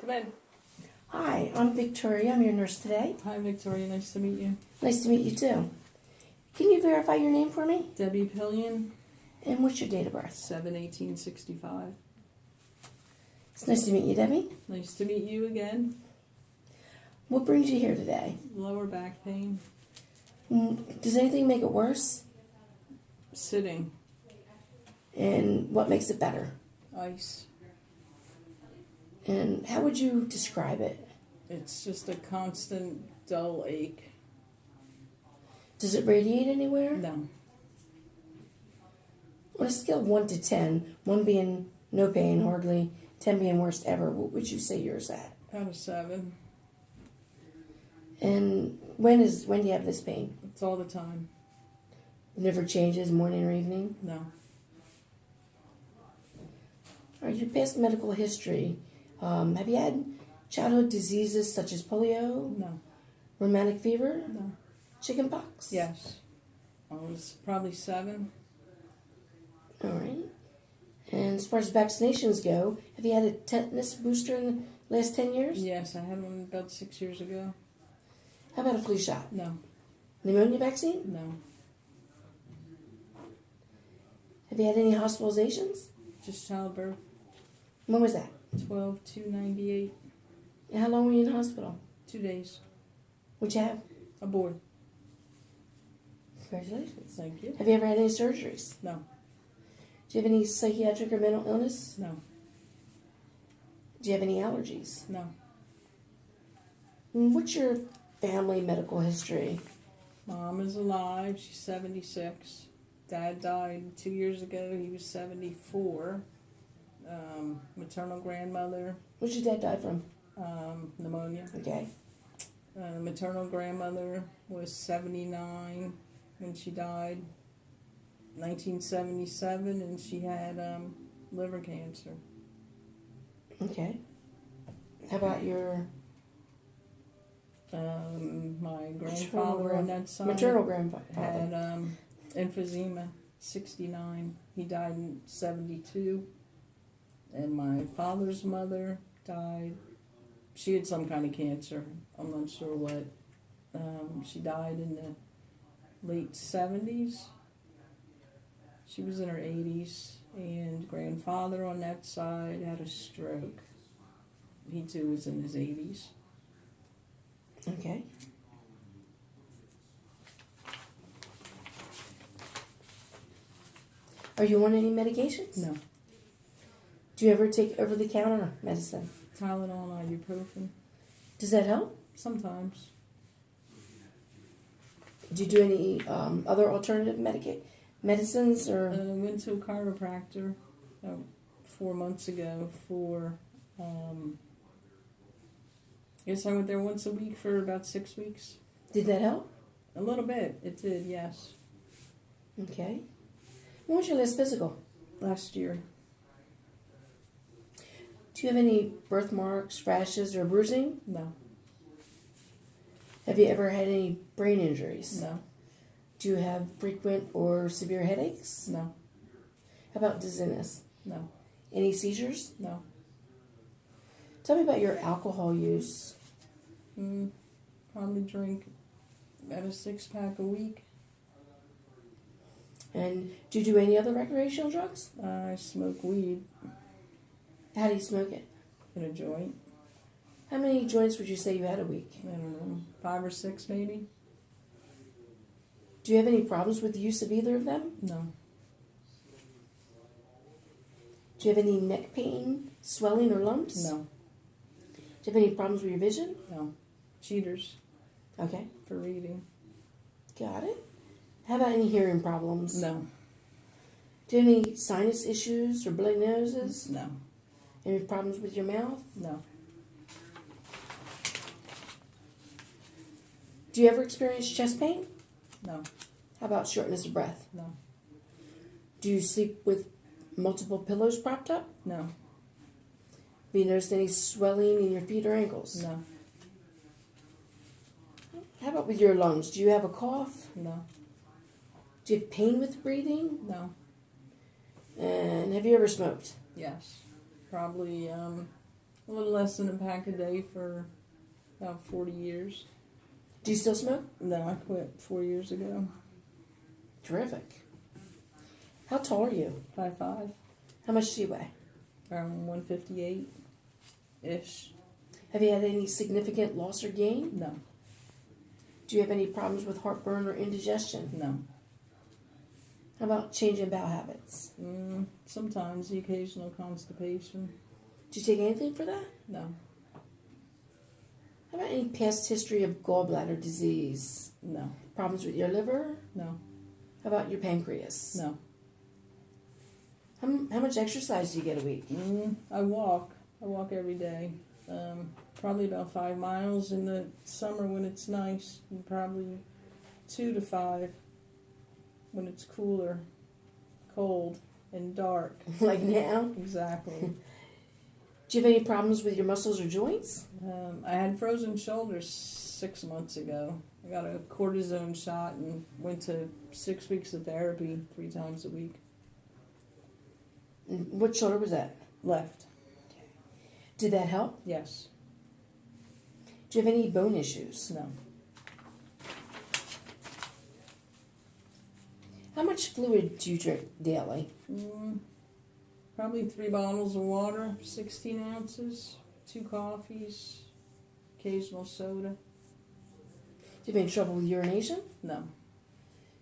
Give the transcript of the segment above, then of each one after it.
Come in. Hi, I'm Victoria. I'm your nurse today. Hi, Victoria. Nice to meet you. Nice to meet you too. Can you verify your name for me? Debbie Pillion, And what's your date of birth? 7/18/65. It's nice to meet you, Debbie. Nice to meet you again. What brings you here today? Lower back pain. Does anything make it worse? Sitting. And what makes it better? Ice. And how would you describe it? It's just a constant dull ache. Does it radiate anywhere? No. On a scale of 1 to 10, 1 being no pain, hardly, 10 being worst ever, what would you say yours at? Out of 7. And when do you have this pain? It's all the time. It never changes, morning or evening? No. All right, your past medical history. Have you had childhood diseases such as polio, No. rheumatic fever, No. chickenpox? Yes. I was probably 7. All right. And as far as vaccinations go, have you had a tetanus booster in the last 10 years? Yes, I had one about 6 years ago. How about a flu shot? No. Pneumonia vaccine? No. Have you had any hospitalizations? Just childbirth. When was that? 12/2/98. And how long were you in hospital? 2 days. What'd you have? Aborted. Congratulations. Thank you. Have you ever had any surgeries? No. Do you have any psychiatric or mental illness? No. Do you have any allergies? No. What's your family medical history? Mom is alive. She's 76. Dad died 2 years ago. He was 74. Maternal grandmother, What'd your dad die from? pneumonia. Okay. Maternal grandmother was 79 when she died. 1977, and she had liver cancer. Okay. How about your My grandfather on that side maternal grandfather? had emphysema, 69. He died in 72. And my father's mother died. She had some kind of cancer. I'm not sure what. She died in the late 70s. She was in her 80s. And grandfather on that side had a stroke. He too was in his 80s. Okay. Are you on any medications? No. Do you ever take over-the-counter medicine? Tylenol and ibuprofen. Does that help? Sometimes. Do you do any other alternative medicines or? Went to a chiropractor 4 months ago for, I guess I went there once a week for about 6 weeks. Did that help? A little bit. It did, yes. Okay. When was your last physical? Last year. Do you have any birthmarks, rashes, or bruising? No. Have you ever had any brain injuries? No. Do you have frequent or severe headaches? No. How about dizziness? No. Any seizures? No. Tell me about your alcohol use. Probably drink about a 6-pack a week. And do you do any other recreational drugs? I smoke weed How do you smoke it? in a joint. How many joints would you say you had a week? I don't know, 5 or 6 maybe? Do you have any problems with the use of either of them? No. Do you have any neck pain, swelling, or lumps? No. Do you have any problems with your vision? No. Cheaters Okay, for reading. got it. How about any hearing problems? No. Do you have any sinus issues or bloody noses? No. Any problems with your mouth? No. Do you ever experience chest pain? No. How about shortness of breath? No. Do you sleep with multiple pillows propped up? No. Have you noticed any swelling in your feet or ankles? No. How about with your lungs? Do you have a cough? No. Do you have pain with breathing? No. And have you ever smoked? Yes. Probably A little less than a pack a day for about 40 years. Do you still smoke? No, I quit 4 years ago. Terrific. How tall are you? 5'5", How much do you weigh? around 158-ish. Have you had any significant loss or gain? No, Do you have any problems with heartburn or indigestion? no. How about change in bowel habits? Sometimes the occasional constipation. Do you take anything for that? No, How about any past history of gallbladder disease? no, Problems with your liver? no, How about your pancreas? no. How much exercise do you get a week? I walk. I walk every day. Probably about 5 miles in the summer when it's nice, and probably 2 to 5 when it's cooler, cold, and dark. Like now? Exactly. Do you have any problems with your muscles or joints? I had frozen shoulders 6 months ago. I got a cortisone shot and went to 6 weeks of therapy 3 times a week. And what shoulder was that? Left. Did that help? Yes. Do you have any bone issues? No. How much fluid do you drink daily? Probably 3 bottles of water, 16 ounces, 2 coffees, occasional soda. Do you have any trouble with urination? No.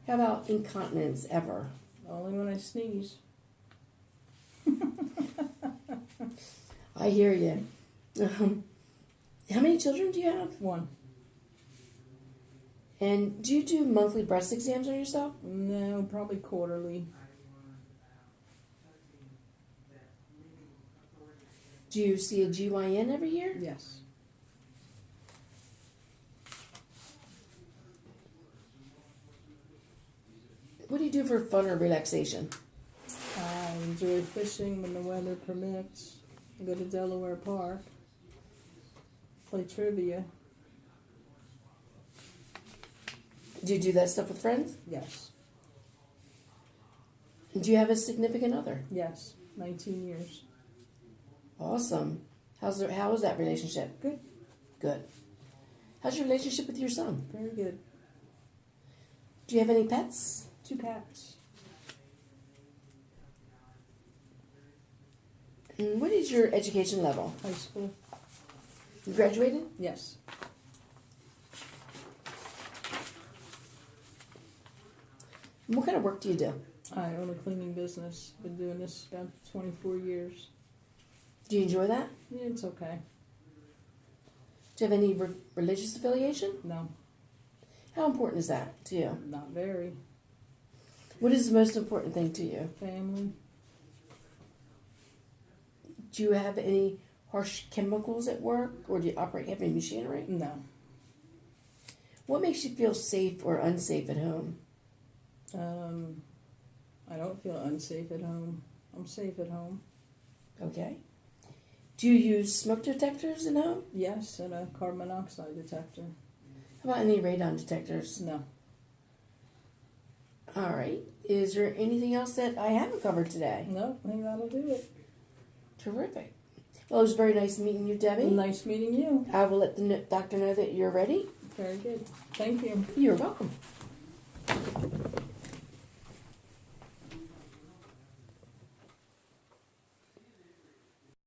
How about incontinence ever? Only when I sneeze. I hear you. How many children do you have? 1. And do you do monthly breast exams on yourself? No, probably quarterly. Do you see a GYN every year? Yes. What do you do for fun or relaxation? I enjoy fishing when the weather permits. I go to Delaware Park. Play trivia. Do you do that stuff with friends? Yes. And do you have a significant other? Yes. 19 years. Awesome. How is that relationship? Good. Good. How's your relationship with your son? Very good. Do you have any pets? 2 cats. And what is your education level? High school. You graduated? Yes. And what kind of work do you do? I own a cleaning business. Been doing this about 24 years. Do you enjoy that? Yeah, it's okay. Do you have any religious affiliation? No, How important is that to you? not very. What is the most important thing to you? Family. Do you have any harsh chemicals at work, or do you operate heavy machinery? No. What makes you feel safe or unsafe at home? I don't feel unsafe at home. I'm safe at home. Okay. Do you use smoke detectors at home? Yes, and a carbon monoxide detector. How about any radon detectors? No. All right. Is there anything else that I haven't covered today? No, I think that'll do it. Terrific. Well, it was very nice meeting you, Debbie. Nice meeting you. I will let the doctor know that you're ready. Very good. Thank you. You're welcome.